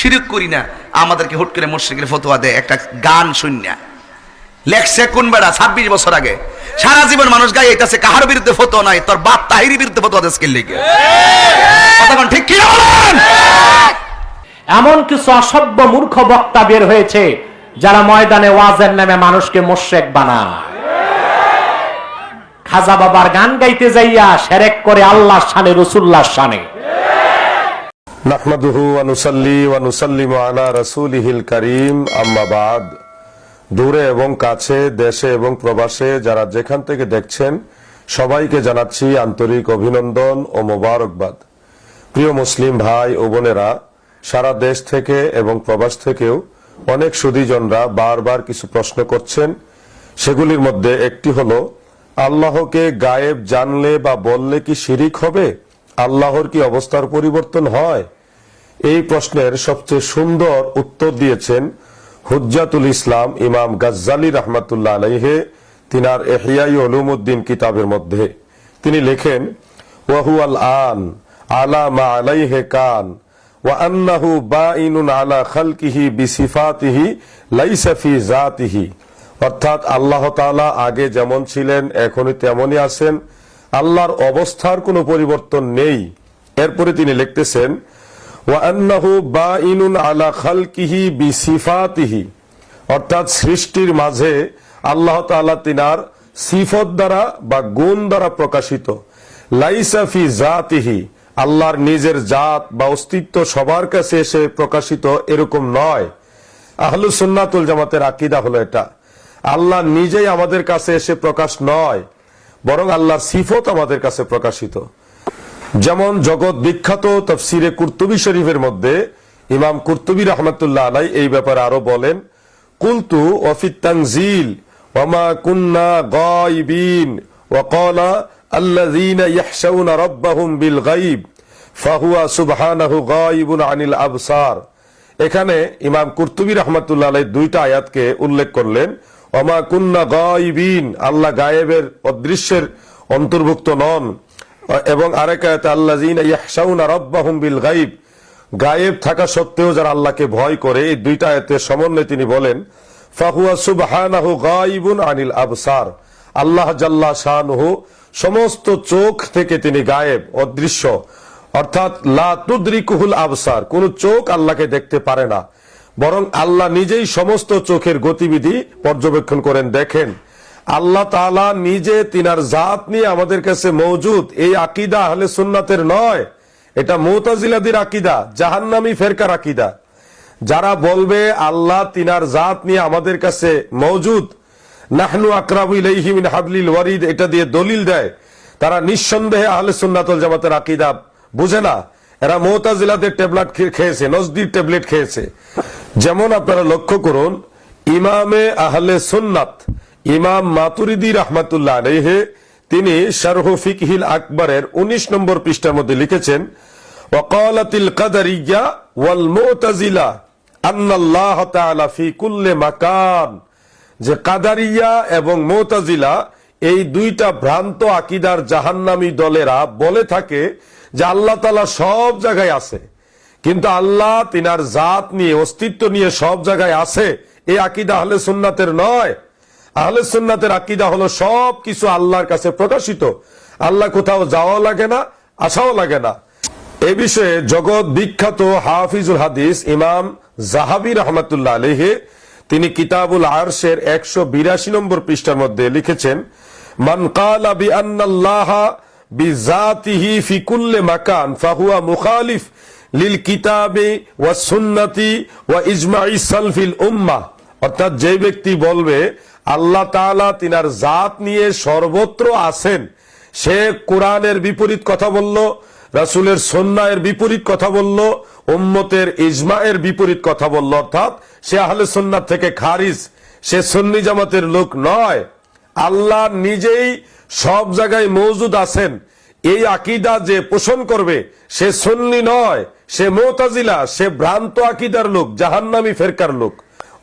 শিরক করি না, আমাদেরকে হুট করে মুশরিকের ফতোয়া দেয় একটা গান শুনিয়া। লেখছে কোন বেড়া 26 বছর আগে, সারা জীবন মানুষ গায়ে আইতাছে কাহার বিরুদ্ধে ফতোয়া নাই, তোর বাপ তাহিরির বিরুদ্ধে ফতোয়া দেশ কে লিখে কতক্ষণ ঠিক কি না বলেন? এমন কিছু অসভ্য মূর্খ বক্তা বের হয়েছে যারা ময়দানে ওয়াজের নামে মানুষকে মুশরিক বানায়। খাজা বাবার গান গাইতে যাইয়া শিরক করে আল্লাহর শানে, রাসূলুল্লাহর শানে। নাহমাদুহু ওয়া নুসাল্লি ওয়া নুসাল্লিমু আলা রাসূলিহিল কারীম, আম্মা বাদ। দূরে এবং কাছে, দেশে এবং প্রবাসে যারা যেখান থেকে দেখছেন সবাইকে জানাচ্ছি আন্তরিক অভিনন্দন ও মোবারকবাদ। প্রিয় মুসলিম ভাই ও বোনেরা, সারা দেশ থেকে এবং প্রবাস থেকেও অনেক সুধীজনরা বারবার কিছু প্রশ্ন করছেন। সেগুলির মধ্যে একটি হলো, আল্লাহকে গায়েব জানলে বা বললে কি শিরিক হবে? আল্লাহর কি অবস্থার পরিবর্তন হয়? এই প্রশ্নের সবচেয়ে সুন্দর উত্তর দিয়েছেন হুজ্জাতুল ইসলাম ইমাম গাজ্জালি রাহমাতুল্লাহ আলাইহি তিনার ইহইয়া উলুমুদ্দিন কিতাবের মধ্যে। তিনি লেখেন, ওয়া হুয়াল আন আলা মা আলাইহি কান ওয়া আন্নাহু বাঈনুন আলা খালকিহি বিসিফাতিহি লাইসা ফি যাতিহি। অর্থাৎ আল্লাহ তাআলা আগে যেমন ছিলেন এখনই তেমনই আছেন, আল্লাহর অবস্থার কোনো পরিবর্তন নেই। এরপরে তিনি লিখতেছেন, ওয়া আন্নাহু বাঈনুন আলা খালকিহি বিসিফাতিহি, অর্থাৎ সৃষ্টির মাঝে আল্লাহ তাআলা তিনার সিফত দ্বারা বা গুণ দ্বারা প্রকাশিত। লাইসা ফি যাতিহি, আল্লাহর নিজের জাত বা অস্তিত্ব সবার কাছে এসে প্রকাশিত এরকম নয়। আহলুস সুন্নাত ওয়াল জামাতের আকীদা হলো এটা। আল্লাহ নিজেই আমাদের কাছে এসে প্রকাশ নয়, বরং আল্লাহর সিফত আমাদের কাছে প্রকাশিত। যেমন জগৎ বিখ্যাত তাফসিরে কুরতুবী শরীফের মধ্যে ইমাম কুরতুবী রাহমাতুল্লাহ আলাইহি এই ব্যাপারে আরো বলেন, কুলতু ওয়া ফিত তানজিল ওয়া মা কুননা গায়বিন ওয়া ক্বালা আল্লাযীনা ইয়াহশাউনা রাব্বাহুম বিল গায়ব ফাহুয়া সুবহানাহু গায়িবুন আনিল আবসার। এখানে ইমাম কুরতুবী রাহমাতুল্লাহ আলাইহি দুইটা আয়াতকে উল্লেখ করলেন। ওয়া মা কুননা গায়বিন, আল্লাহ গায়েবের অদৃশ্যের অন্তর্ভুক্ত নন, এবং আরেক আয়াতে আল্লাযীনা ইয়াহশাউনা রাব্বাহুম বিল গায়ব, গায়েব থাকা সত্ত্বেও যারা আল্লাহকে ভয় করে। এই দুইটা আয়াতের সমন্বয়ে তিনি বলেন, ফাহুয়া সুবহানাহু গায়িবুন আনিল আবসার, আল্লাহ জাল্লা শানুহু সমস্ত চোখ থেকে তিনি গায়েব, অদৃশ্য। অর্থাৎ লা তুদরিকুহুল আবসার, কোন চোখ আল্লাহকে দেখতে পারে না, বরং আল্লাহ নিজেই সমস্ত চোখের গতিবিধি পর্যবেক্ষণ করেন, দেখেন। আল্লাহ তাআলা নিজে তিনার জাত নিয়ে আমাদের কাছে মওজুদ, এই আকীদা আহলে সুন্নাতের নয়, এটা মুতাজিলাদের আকীদা, জাহান্নামী ফেরকার আকীদা। যারা বলবে আল্লাহ তিনার জাত নিয়ে আমাদের কাছে মওজুদ, নাহনু আকরাবু ইলাইহি মিন হাবলিল ওয়ারিদ, এটা দিয়ে দলিল দেয়, তারা নিঃসন্দেহে আহলে সুন্নাত ওয়াল জামাতের আকীদা বুঝে না। এরা মুতাজিলাদের ট্যাবলেট খেয়েছে, নজদির ট্যাবলেট খেয়েছে। যেমন আপনারা লক্ষ্য করুন, ইমামে আহলে সুন্নাত ইমাম মাতুরিদি রাহমাতুল্লাহ আলাইহি তিনি শারহু ফিকহিল আকবরের 19 নম্বর পৃষ্ঠার মধ্যে লিখেছেন, ওয়াকালাতিল কাদারিয়্যা ওয়াল মুতাজিলা আন্নাল্লাহ তাআলা ফি কুল্লি মাকান, যে কাদারিয়া এবং মুতাজিলা এই দুইটা ভ্রান্ত আকীদার জাহান্নামী দলেরা বলে থাকে যে আল্লাহ তাআলা সব জায়গায় আছে, কিন্তু আল্লাহ তিনার জাত নিয়ে, অস্তিত্ব নিয়ে সব জায়গায় আছে। এই আকীদা আহলে সুন্নাতের নয়। আহলে সুন্নাতের আকীদা হলো সব কিছু আল্লাহর কাছে প্রকাশিত, আল্লাহ কোথাও যাওয়া লাগে না, আসাও লাগে না। এ বিষয়ে জগৎ বিখ্যাত হাফিজুল হাদিস ইমাম যাহাবী রাহমাতুল্লাহ আলাইহি তিনি কিতাবুল আরশের 182 নম্বর পৃষ্ঠার মধ্যে লিখেছেন, মান ক্বালা বিআন্নাল্লাহা বিযাতিহি ফি কুল্লি মাকান ফাহুয়া মুখালিফ লিল কিতাবি ওয়াস সুন্নতি ওয়া ইজমাইস সালফিল উম্মাহ। অর্থাৎ যে ব্যক্তি বলবে আল্লাহ তাআলা তিনার জাত নিয়ে সর্বত্র আছেন, সে কোরআনের বিপরীত কথা বলল, রাসূলের সুন্নাহের বিপরীত কথা বলল, উম্মতের ইজমায়ের বিপরীত কথা বলল, অর্থাৎ সে আহলে সুন্নাত থেকে খারিজ, সে সুন্নি জামাতের লোক নয়। আল্লাহ নিজেই সব জায়গায় মওজুদ আছেন, এই আকীদা যে পোষণ করবে সে সুন্নি নয়, সে মুতাজিলা, সে ভ্রান্ত আকীদার লোক, জাহান্নামী ফেরকার লোক।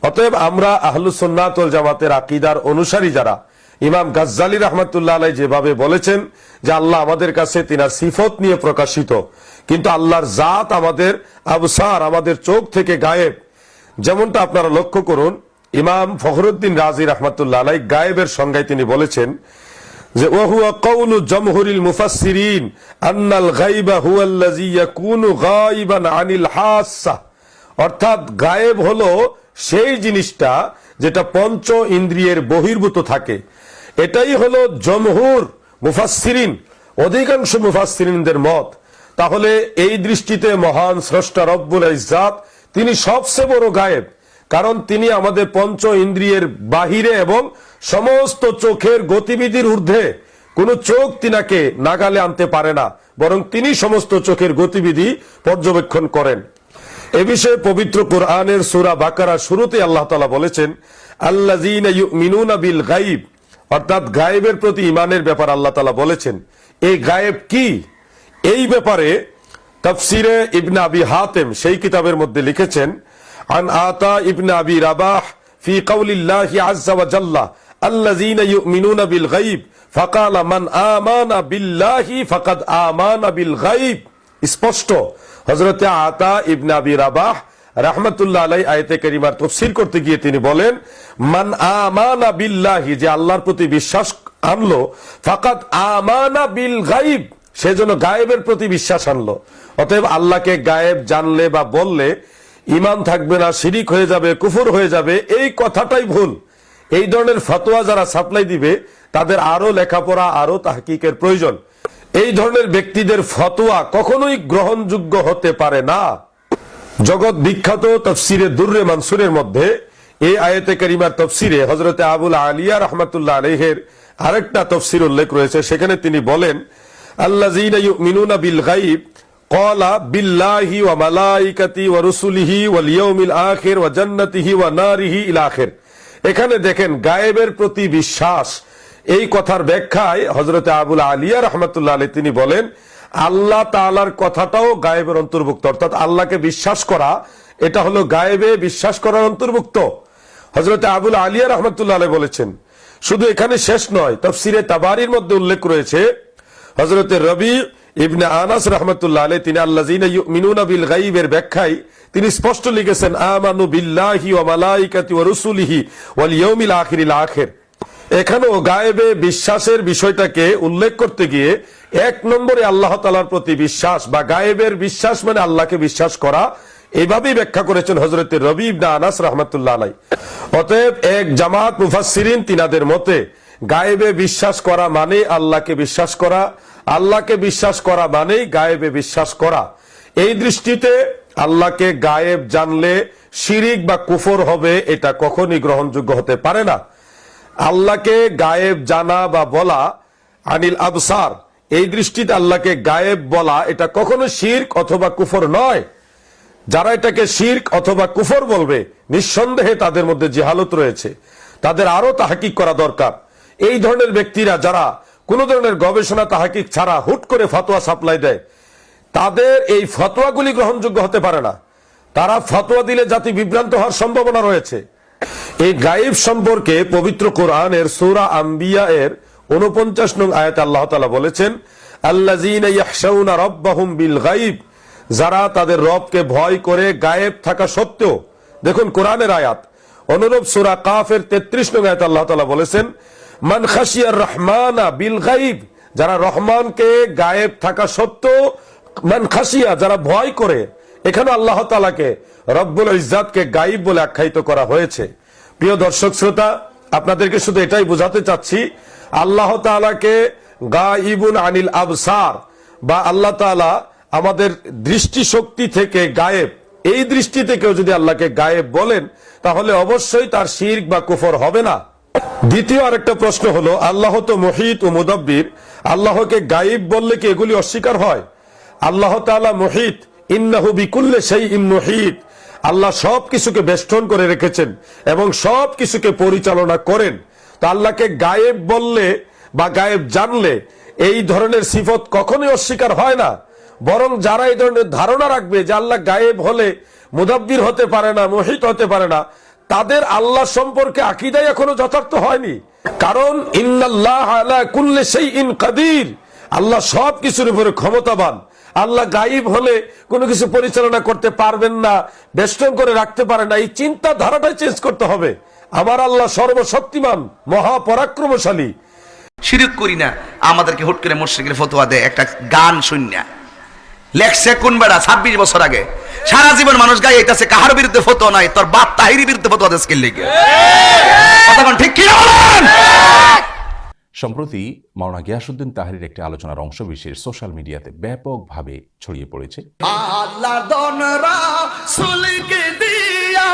অতএব আমরা আহলুস সুন্নাত ওয়াল জামাতের আকীদার অনুসারী যারা, ইমাম গাজ্জালি রাহমাতুল্লাহ আলাইহি যেভাবে বলেছেন যে আল্লাহ আমাদের কাছে তিনার সিফত নিয়ে প্রকাশিত, কিন্তু আল্লাহর জাত আমাদের আবসার, আমাদের চোখ থেকে গায়েব। যেমনটা আপনারা লক্ষ্য করুন, ইমাম ফখরুদ্দিন রাজি রাহমাতুল্লাহ আলাইহি গায়েবের সংজ্ঞায় তিনি বলেছেন যে ওয়াহুয়া কাউলু জামহুরিল মুফাসসিরিন আন্নাল গায়বা হুয়াল্লাযী ইয়াকুনু গায়বান আনিল হাসা, অর্থাৎ গায়েব হলো সেই জিনিসটা যেটা পঞ্চ ইন্দ্রিয়ের বহির্ভূত থাকে। এটাই হলো জমহুর মুফাসসিরিন, অধিকাংশ মুফাসসিরিনদের মত। তাহলে এই দৃষ্টিতে মহান স্রষ্টা রব্বুল ইজ্জাত তিনি সবচেয়ে বড় গায়েব, কারণ তিনি আমাদের পঞ্চ ইন্দ্রিয়ের বাহিরে এবং সমস্ত চোখের গতিবিধির ঊর্ধ্বে। কোন চোখ তিনাকে নাগালে আনতে পারে না, বরং তিনি সমস্ত চোখের গতিবিধি পর্যবেক্ষণ করেন। এ বিষয়ে পবিত্র কোরআনের সূরা বাকারা শুরুতে আল্লাহ তাআলা বলেছেন আল্লাযীনা ইউমিনুনা বিল গায়ব, অর্থাৎ গায়েবের প্রতি ঈমানের ব্যাপার আল্লাহ তাআলা বলেছেন। এই গায়েব কি, এই ব্যাপারে তাফসিরে ইবনে আবি হাতেম সেই কিতাবের মধ্যে লিখেছেন আন আতা ইবনে আবি রাবাহ ফি কাউলিল্লাহি আযজা ওয়া জাল্লা আল্লাযীনা ইউমিনুনা বিল গায়ব ফাকালা মান আমানা বিল্লাহি ফাকাদ আমানা বিল গায়ব। স্পষ্ট হযরতে আতা ইবনে আবি রাবাহ রাহমাতুল্লাহ আলাইহি আয়াতে কারিমার তাফসীর করতে গিয়ে তিনি বলেন মান আমানা বিল্লাহি, যে আল্লাহর প্রতি বিশ্বাস আনলো, ফাকাদ আমানা বিল গায়ব, সেজন্য গায়েবের প্রতি বিশ্বাস আনলো। অতএব আল্লাহকে গায়েব জানলে বা বললে ঈমান থাকবে না, শিরিক হয়ে যাবে, কুফর হয়ে যাবে, এই কথাটাই ভুল। এই ধরনের ফতোয়া যারা সাপ্লাই দিবে তাদের আরো লেখাপড়া, আরো তাহকিকের প্রয়োজন। এই ধরনের ব্যক্তিদের ফতোয়া কখনোই গ্রহণযোগ্য হতে পারে না। জগৎ বিখ্যাত তাফসিরে দুররে মানসুরের মধ্যে এই আয়াতে কারিমার তাফসিরে হযরতে আবুল আলিয়া রাহমাতুল্লাহ আলাইহির আরেকটা তাফসির উল্লেখ রয়েছে। সেখানে তিনি বলেন আল্লাযীনা ইউমিনুনা বিল গায়ব ক্বালা বিল্লাহি ওয়া মালাইকাতি ওয়া রুসুলিহি ওয়াল ইয়াউমিল আখির ওয়া জান্নাতিহি ওয়া নারিহি ইলা আখির। এখানে দেখেন গায়েবের প্রতি বিশ্বাস, এই কথার ব্যাখ্যায় হযরতে আবুল আলিয়া রাহমাতুল্লাহ আলাইহি তিনি বলেন আল্লাহ তাআলার কথাটাও গায়েবের অন্তর্ভুক্ত, অর্থাৎ আল্লাহকে বিশ্বাস করা এটা হলো গায়েবে বিশ্বাস করার অন্তর্ভুক্ত। হযরতে আবুল আলিয়া রাহমাতুল্লাহ আলাইহি বলেছেন শুধু এখানে শেষ নয়, তাফসিরে তাবারির মধ্যে উল্লেখ রয়েছে হযরতে রবি ইবনে আনাস রাহমাতুল্লাহ আলাইহি তিনি আল্লাযীনা ইউমিনুনা বিল গায়বের ব্যাখ্যায় তিনি স্পষ্ট লিখেছেন আমানু বিল্লাহি ওয়া মালাইকাতি ওয়া রুসুলিহি ওয়াল ইয়াউমিল আখিরিল আখির। এখানেও গায়েবে বিশ্বাসের বিষয়টাকে উল্লেখ করতে গিয়ে এক নম্বরে আল্লাহ তাআলার প্রতি বিশ্বাস বা গায়েবের বিশ্বাস মানে আল্লাহকে বিশ্বাস করা, এইভাবেই ব্যাখ্যা করেছেন হযরতে রবি ইবনে আনাস রাহমাতুল্লাহ আলাইহি। অতএব এক জামাত মুফাসসিরিন তিনাদের মতে গায়েবে বিশ্বাস করা মানে আল্লাহকে বিশ্বাস করা, আল্লাহকে বিশ্বাস করা মানেই গায়েবে বিশ্বাস করা। এই দৃষ্টিতে আল্লাহকে গায়েব জানলে শিরিক বা কুফর হবে, এটা কখনই গ্রহণযোগ্য হতে পারে না। আল্লাহকে গায়েব জানা বা বলা আনিল আবসার, এই দৃষ্টিতে আল্লাহকে গায়েব বলা এটা কখনো শিরক অথবা কুফর নয়। যারা এটাকে শিরক অথবা কুফর বলবে নিঃসন্দেহে তাদের মধ্যে জিহালত রয়েছে, তাদের আরো তাহকিক করা দরকার। এই ধরনের ব্যক্তিরা যারা কোন ধরনের গবেষণা তাহকিক ছাড়া হুট করে ফতোয়া সাপ্লাই দেয়, তাদের এই ফতোয়াগুলি গ্রহণযোগ্য হতে পারে না। তারা ফতোয়া দিলে জাতি বিভ্রান্ত হওয়ার সম্ভাবনা রয়েছে। এই গায়েব সম্পর্কে পবিত্র কোরআনের সূরা আম্বিয়া এর 49 নং আয়াতে আল্লাহ তাআলা বলেছেন আল্লাযীনা ইয়াখশাউনা রাব্বাহুম বিল গায়ব, যারা তাদের রবকে ভয় করে গায়েব থাকা সত্ত্বেও। দেখুন কোরআনের আয়াত। অনুরূপ সূরা কাফের 33 নং আয়াতে আল্লাহ তাআলা বলেছেন মান খাশিয়ার রহমানা বিল গায়ব, যারা রহমানকে গায়েব থাকা সত্ত্বেও, মান খাশিয়া যারা ভয় করে, এখানে আল্লাহ তাআলাকে রব্বুল ইজ্জাতকে গায়েব বলে আখ্যায়িত করা হয়েছে। প্রিয় দর্শক শ্রোতা, আপনাদেরকে শুধু এটাই বোঝাতে চাচ্ছি আল্লাহ তাআলাকে গায়বুন আনিল আবসার বা আল্লাহ তাআলা আমাদের দৃষ্টি শক্তি থেকে গায়েব, এই দৃষ্টি থেকেও যদি আল্লাহকে গায়েব বলেন তাহলে অবশ্যই তার শিরক বা কুফর হবে না। দ্বিতীয় আরেকটা প্রশ্ন হলো আল্লাহ তো মুহিত ও মুদাব্বির, আল্লাহকে গায়েব বললে কি এগুলি অস্বীকার হয়? আল্লাহ তাআলা মুহিত, ইন্নাহু বিকুল্লি শাইইন মুহিত, আল্লাহ সব কিছুকে বেষ্টন করে রেখেছেন এবং সব কিছুকে পরিচালনা করেন। তো আল্লাহকে গায়েব বললে বা গায়েব জানলে এই ধরনের সিফত কখনোই অস্বীকার হয় না। বরং যারা এই ধরনের ধারণা রাখবে যে আল্লাহ গায়েব হলে মুদাব্বির হতে পারে না, মুহিত হতে পারে না, তাদের আল্লাহ সম্পর্কে আকীদাই এখনো যথার্থ হয়নি। কারণ ইন্নাল্লাহ আলা কুল্লি শাইইন কাদির, আল্লাহ সব কিছুর উপরে ক্ষমতাবান। আল্লাহ গায়েব হলে কোনো কিছু পরিচালনা করতে পারবেন না, বেষ্টন করে রাখতে পারেন না, এই চিন্তা ধারাটাই চেঞ্জ করতে হবে। আমার আল্লাহ সর্বশক্তিমান, মহাপরাক্রমশালী। শিরক করি না, আমাদেরকে হুট করে মুশরিকের ফতোয়া দেয় একটা গান শুনিয়া। লেখছে কোন বেড়া 26 বছর আগে, সারা জীবন মানুষ গায়ে আইতাছে কাহার বিরুদ্ধে ফতোয়া নাই, তোর বাপ তাহিরির বিরুদ্ধে ফতোয়া দেশ কে লেগে। কতক্ষণ ঠিক কি না বলেন? সম্প্রতি মাওলানা গিয়াসউদ্দিন তাহরির একটি আলোচনার অংশ বিশেষ সোশ্যাল মিডিয়াতে ব্যাপকভাবে ছড়িয়ে পড়েছে। আল্লাহ দন রাসূলকে দিয়া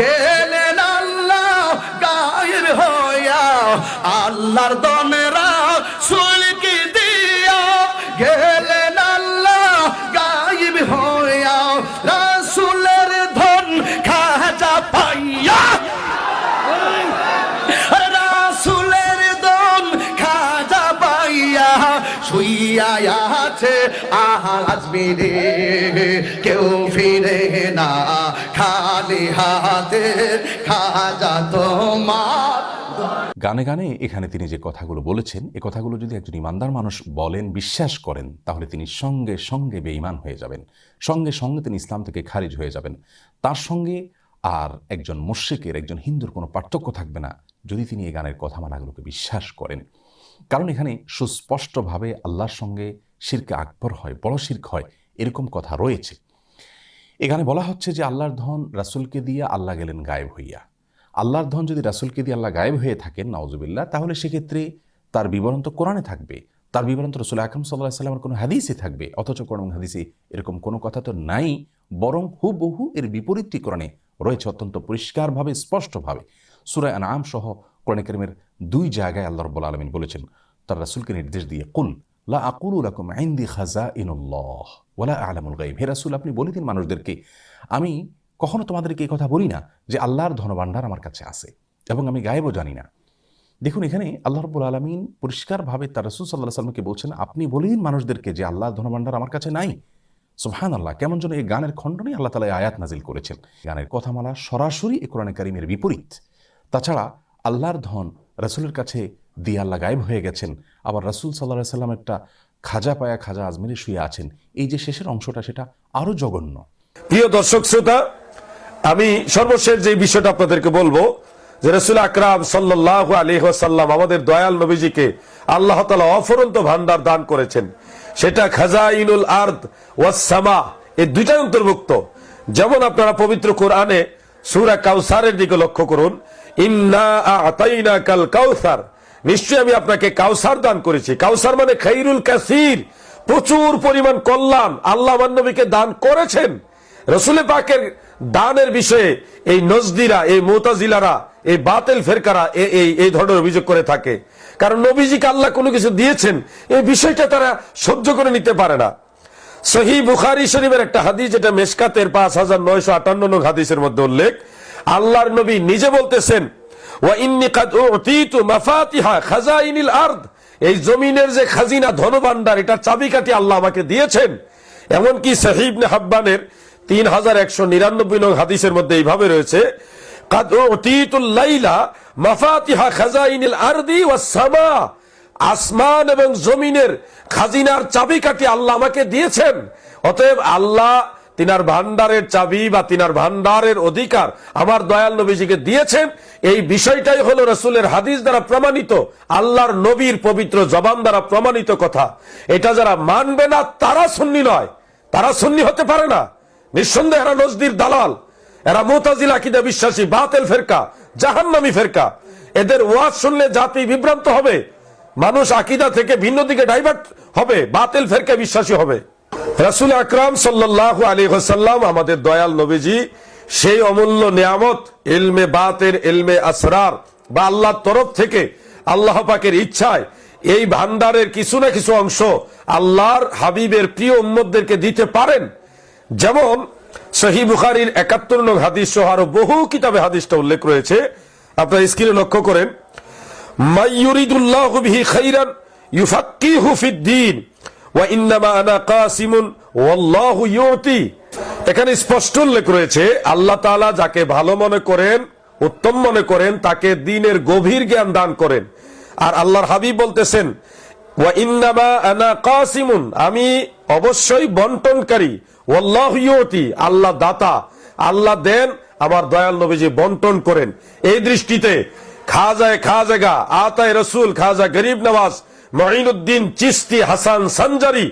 গেলেন আল্লাহ গায়ের হইয়া, আল্লাহর দন রাসূলকে দিয়া গেলেন আল্লাহ গায়েব হইয়া, রাসূলের ধন খাজা পাইয়া, রাসূলের ধন খাজা পাইয়া শুইয়া আছে আজমিরে, কেউ ফিরে না খালি হাতে, খাজা তোমার। গানে গানে এখানে তিনি যে কথাগুলো বলেছেন, এ কথাগুলো যদি একজন ইমানদার মানুষ বলেন, বিশ্বাস করেন, তাহলে তিনি সঙ্গে সঙ্গে বেঈমান হয়ে যাবেন, সঙ্গে সঙ্গে তিনি ইসলাম থেকে খারিজ হয়ে যাবেন। তার সঙ্গে আর একজন মুশরিকের, একজন হিন্দুর কোনো পার্থক্য থাকবে না যদি তিনি এই গানের কথামালাগুলোকে বিশ্বাস করেন। কারণ এখানে সুস্পষ্টভাবে আল্লাহর সঙ্গে শিরকে আকবর হয়, বড় শিরক হয়, এরকম কথা রয়েছে। এখানে বলা হচ্ছে যে আল্লাহর ধন রাসূলকে দিয়ে আল্লাহ গেলেন গায়েব হইয়া। আল্লাহর ধন যদি রাসূলকে দিয়ে আল্লাহ গায়েব হয়ে থাকেন, নাউজুবিল্লাহ, তাহলে সেক্ষেত্রে তার বিবরণ তো কোরআনে থাকবে, তার বিবরণ তো রাসূল আকরাম সাল্লাল্লাহু আলাইহি ওয়াসাল্লামের কোনো হাদিসে থাকবে। অথচ কোরআন এবং হাদিসে এরকম কোনো কথা তো নাই, বরং হুবহু এর বিপরীতটি কোরআনে রয়েছে অত্যন্ত পরিষ্কারভাবে, স্পষ্টভাবে। সূরা আনআম সহ কোরআন কারীমের 2 জায়গায় আল্লাহ রাব্বুল আলামিন বলেছেন তার রাসূলকে নির্দেশ দিয়ে, কুল লা আকুলু লাকুম ইনদি খাযাইনুল্লাহ ওয়ালা আ'লামুল গায়ব। হে রাসূল, আপনি বলে দিন মানুষদেরকে, আমি কখনো তোমাদেরকে এই কথা বলি না যে আল্লাহর ধনভাণ্ডার আমার কাছে আছে এবং আমি গায়েবও জানি না। দেখুন, এখানে আল্লাহ রাব্বুল আলামিন পরিষ্কারভাবে তার রাসূল সাল্লাল্লাহু আলাইহি ওয়াসাল্লামকে বলছেন, আপনি বলে দিন মানুষদেরকে যে আল্লাহর ধনভাণ্ডার আমার কাছে নাই। সুবহানাল্লাহ, কেমন যেন এই গানের খণ্ডনে আল্লাহ তাআলা আয়াত নাজিল করেছেন। গানের কথামালা সরাসরি এই কোরআনে কারীমের বিপরীত। তাছাড়া আল্লাহর ধন রাসূলের কাছে দিয়ে আল্লাহ গায়েব হয়ে গেছেন, আবার রাসূল সাল্লাল্লাহু আলাইহি ওয়াসাল্লাম একটা খাজা পায়া খাজা আজমিরে শুয়ে আছেন। এই যে শেষের অংশটা, সেটা আরো জঘন্য। প্রিয় দর্শক শ্রোতা, আমি সর্বশেষ যে বিষয়টা আপনাদেরকে বলবো যে রাসূল আকরাম সাল্লাল্লাহু আলাইহি ওয়াসাল্লাম আমাদের দয়াল নবীজিকে আল্লাহ তাআলা অফুরন্ত ভান্ডার দান করেছেন, সেটা খাজাইনুল আরদ ওয়াস সামা, এই দুইটাই অন্তর্ভুক্ত। যেমন আপনারা পবিত্র কোরআনে সূরা কাউসারের দিকে লক্ষ্য করুন, ইন্না আ'তাইনাকাল কাউসার, নিশ্চয়ই আমি আপনাকে কাউসার দান করেছি। কাউসার মানে খাইরুল কাসির, প্রচুর পরিমাণ কল্যাণ আল্লাহ আমার নবীকে দান করেছেন। রাসূল পাকের দানের বিষয়ে এই নজদিরা, এই মুতাজিলারা, এই বাতিল ফেরকারা এই ধরনের অভিযোগ করে থাকে। কারণ নবীজিকে আল্লাহ কোনো কিছু দিয়েছেন, এই বিষয়টা তারা সহ্য করে নিতে পারে না। সহিহ বুখারী শরীফের একটা হাদিস, যেটা মেশকাতের 5958 নং হাদিসের মধ্যে উল্লেখ, আল্লাহর নবী নিজে বলতেছেন, ওয়া ইন্নী কাদ উতিতু মাফাতিহা খাজাইনিল আরদ, এই জমিনের যে খাজিনা, ধনভাণ্ডার, এটার চাবিকাঠি আল্লাহ আমাকে দিয়েছেন। এমনকি সহিহ ইবনে হাব্বানের 3199 নং হাদিসের মধ্যে এইভাবে রয়েছে, কাদ উতিতুল লাইলা মাফাতিহা খাজাইনিল আরদি ওয়াস সামা, আসমান এবং জমিনের খাজিনার চাবিকাঠি আল্লাহ আমাকে দিয়েছেন। অতএব আল্লাহ তিনার ভান্ডারের চাবি বা তিনার ভান্ডারের অধিকার আমার দয়াল নবীজিকে দিয়েছেন। এই বিষয়টাই হলো রাসূলের হাদিস দ্বারা প্রমাণিত, আল্লাহর নবীর পবিত্র জবান দ্বারা প্রমাণিত কথা। এটা যারা মানবে না তারা সুন্নি নয়, তারা সুন্নি হতে পারে না। নিঃসন্দেহে এরা নজদির দালাল, এরা মুতাজিলা আকীদা বিশ্বাসী বাতিল ফেরকা, জাহান্নামী ফেরকা। এদের ওয়াজ শুনলে জাতি বিভ্রান্ত হবে, মানুষ আকীদা থেকে ভিন্ন দিকে ডাইভার্ট হবে, বাতিল ফেরকা বিশ্বাসী হবে। রাসূল আকরাম সাল্লাল্লাহু আলাইহি ওয়াসাল্লাম আমাদের দয়াল নবীজি সেই অমূল্য নিয়ামত ইলমে বাতের, ইলমে আসরার বা আল্লাহর তরফ থেকে আল্লাহ পাকের ইচ্ছায় এই ভান্ডারের কিছু না কিছু অংশ আল্লাহর হাবিবের প্রিয় উম্মতদেরকে দিতে পারেন। যেমন সহিহ বুখারীর 71 নং হাদিস সহ আরো বহু কিতাবে হাদিসটা উল্লেখ রয়েছে। আপনারা স্ক্রিনে লক্ষ্য করেন, মাইয়ুরিদুল্লাহু বিহি খাইরান ইউফাক্কিহু ফিদ্দীন ওয়া ইন্নামা আনা কাসিমুন ওয়াল্লাহু ইউতি। এখানে স্পষ্ট উল্লেখ রয়েছে, আল্লাহ তাআলা যাকে ভালো মনে করেন, উত্তম মনে করেন, তাকে দ্বীনের গভীর জ্ঞান দান করেন। আর আল্লাহর হাবিব বলতেছেন, ওয়া ইন্নামা আনা কাসিমুন, আমি অবশ্যই বন্টনকারী। ওয়াল্লাহু ইউতি, আল্লাহ দাতা, আল্লাহ দেন, আমার দয়াল নবীজি বন্টন করেন। এই দৃষ্টিতে খাজাগা আতায় রসুল খাজা গরিব নওয়াজ মঈনুদ্দিন চিশতি হাসান সঞ্জারি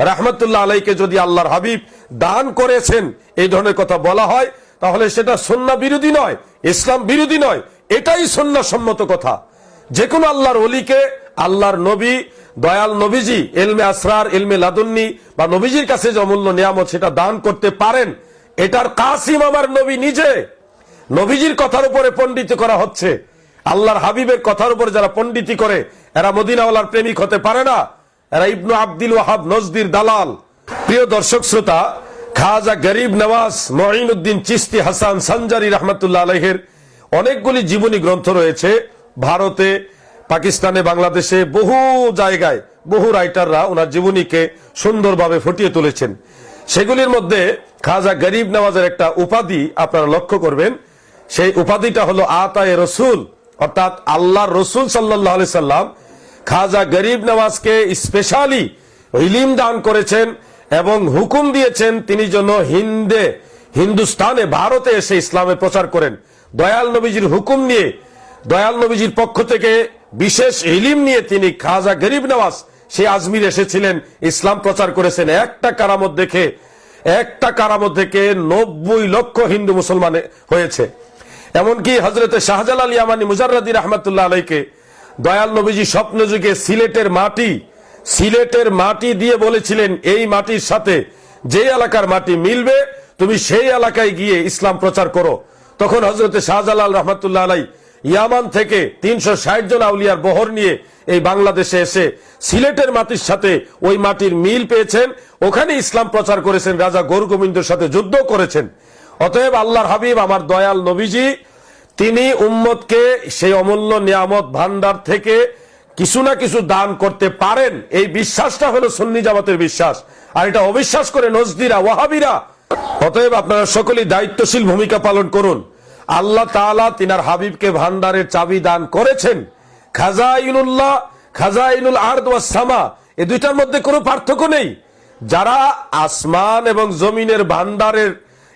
রাহমাতুল্লাহ আলাইকে যদি আল্লাহর হাবিব দান করেছেন, এই ধরনের কথা বলা হয়, তাহলে সেটা সুন্নাহ বিরোধী নয়, ইসলাম বিরোধী নয়, এটাই সুন্নাহ সম্মত কথা। যে কোনো আল্লাহর ওলিকে আল্লাহর নবী দয়াল নবীজি ইলমে আসরার, ইলমে লাদুন্নি বা নবীজির কাছে যে অমূল্য নিয়ামত সেটা দান করতে পারেন। এটার কাসিম আমার নবী নিজে। নবীজির কথার উপরে পণ্ডিত করা হচ্ছে, আল্লাহর হাবিবের কথার উপরে যারা পণ্ডিতি করে এরা মদিনাওয়ালার প্রেমিক হতে পারে না, এরা ইবনু আব্দুল ওয়াহাব নজদির দালাল। প্রিয় দর্শক শ্রোতা, খাজা গরিব নওয়াজ মঈনুদ্দিন চিশতি হাসান সঞ্জারি রহমতুল্লাহ আলাইহির অনেকগুলি জীবনী গ্রন্থ রয়েছে। ভারতে, পাকিস্তানে, বাংলাদেশে বহু জায়গায় বহু রাইটাররা ওনার জীবনীকে সুন্দরভাবে ফুটিয়ে তুলেছেন। সেগুলির মধ্যে খাজা গরিব নওয়াজের একটা উপাধি আপনারা লক্ষ্য করবেন। সেই উপাধিটা হলো আতায়ে রসুল, অর্থাৎ আল্লাহর রসুল সাল্লাল্লাহু আলাইহি সাল্লাম খাজা গরিব নওয়াজকে স্পেশালি ইলম দান করেছেন এবং হুকুম দিয়েছেন তিনি যেন হিন্দুস্তানে, ভারতে এসে ইসলামের প্রচার করেন। দয়াল নবীজির হুকুম নিয়ে, দয়াল নবীজির পক্ষ থেকে বিশেষ ইলম নিয়ে তিনি খাজা গরিব নওয়াজ সে আজমির এসেছিলেন, ইসলাম প্রচার করেছেন। একটা কারামত দেখে 90 লক্ষ হিন্দু মুসলমান হয়েছে। এমনকি হযরতে শাহজালাল ইয়ামানি মুজাররাদি রাহমাতুল্লাহ আলাইকে দয়াল নবীজি স্বপ্ন যুগে সিলেটের মাটি দিয়ে বলেছিলেন, এই মাটির সাথে যে এলাকার মাটি মিলবে তুমি সেই এলাকায় গিয়ে ইসলাম প্রচার করো। তখন হযরতে শাহজালাল রহমাতুল্লাহ আলাই ইয়ামান থেকে 360 জন আউলিয়ার বহর নিয়ে এই বাংলাদেশে এসে সিলেটের মাটির সাথে ওই মাটির মিল পেয়েছেন, ওখানে ইসলাম প্রচার করেছেন, রাজা গৌরগোবিন্দর সাথে যুদ্ধ করেছেন। অতএব আল্লাহর হাবিব আমার দয়াল নবীজি তিনি উম্মতকে সেই অমূল্য নিয়ামত ভান্ডার থেকে কিছু না কিছু দান করতে পারেন। এই বিশ্বাসটা হলো সুন্নি জামাতের বিশ্বাস, আর এটা অবিশ্বাস করে নজদিরা, ওয়াহাবিরা। অতএব আপনারা সকলেই দায়িত্বশীল ভূমিকা পালন করুন। আল্লাহ তাআলা তিনার হাবিবকে ভান্ডারের চাবি দান করেছেন। খাজাইনুল্লাহ, খাজাইনুল আরদ ওয়াস সামা, এই দুইটার মধ্যে কোনো পার্থক্য নেই। যারা আসমান এবং জমিনের ভান্ডারের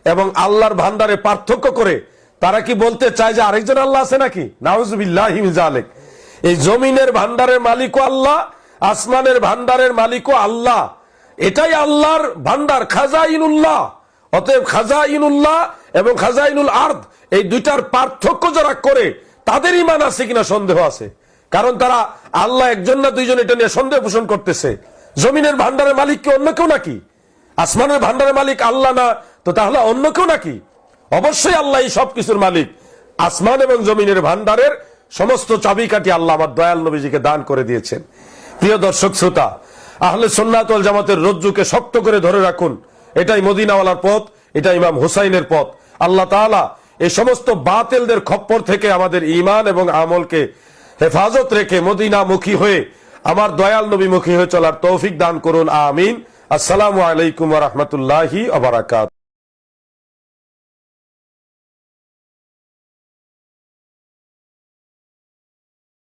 এবং আল্লাহর ভান্ডারে পার্থক্য করে, তারা কি বলতে চায় যে আরেকজন আল্লাহ আছে নাকি? নাউজুবিল্লাহি মিন যালিক। এই জমিনের ভান্ডারের মালিকও আল্লাহ, আসমানের ভান্ডারের মালিকও আল্লাহ। এটাই আল্লাহর ভান্ডার, খাজাইনুল্লাহ। অতএব খাজাইনুল্লাহ এবং খাজাইনুল আরদ এই দুইটার পার্থক্য যারা করে তাদের ঈমান আছে কিনা সন্দেহ আছে, কারণ তারা আল্লাহ একজন না দুইজন এটা নিয়ে সন্দেহ পোষণ করতেছে। জমিনের ভান্ডারের মালিক কি অন্য কেউ নাকি? আসমানের ভান্ডারের মালিক আল্লাহ না তো তাহলে অন্য কেউ নাকি? অবশ্যই আল্লাহ সবকিছুর মালিক। আসমান এবং জমিনের ভান্ডারের সমস্ত চাবিকাঠি আল্লাহ আমার দয়াল নবীজিকে দান করে দিয়েছেন। প্রিয় দর্শক শ্রোতা, আহলে সুন্নাত ওয়াল জামাতের রজ্জুকে শক্ত করে ধরে রাখুন। এটাই মদিনাওয়ালার পথ, এটা ইমাম হুসাইনের পথ। আল্লাহ তাআলা এই সমস্ত বাতিলদের খপ্পর থেকে আমাদের ঈমান এবং আমলকে হেফাজত রেখে মদিনামুখী হয়ে আমার দয়াল নবীমুখী হয়ে চলার তৌফিক দান করুন, আমিন। আসসালামু আলাইকুম ওয়া রাহমাতুল্লাহি ওয়া বারাকাতুহু।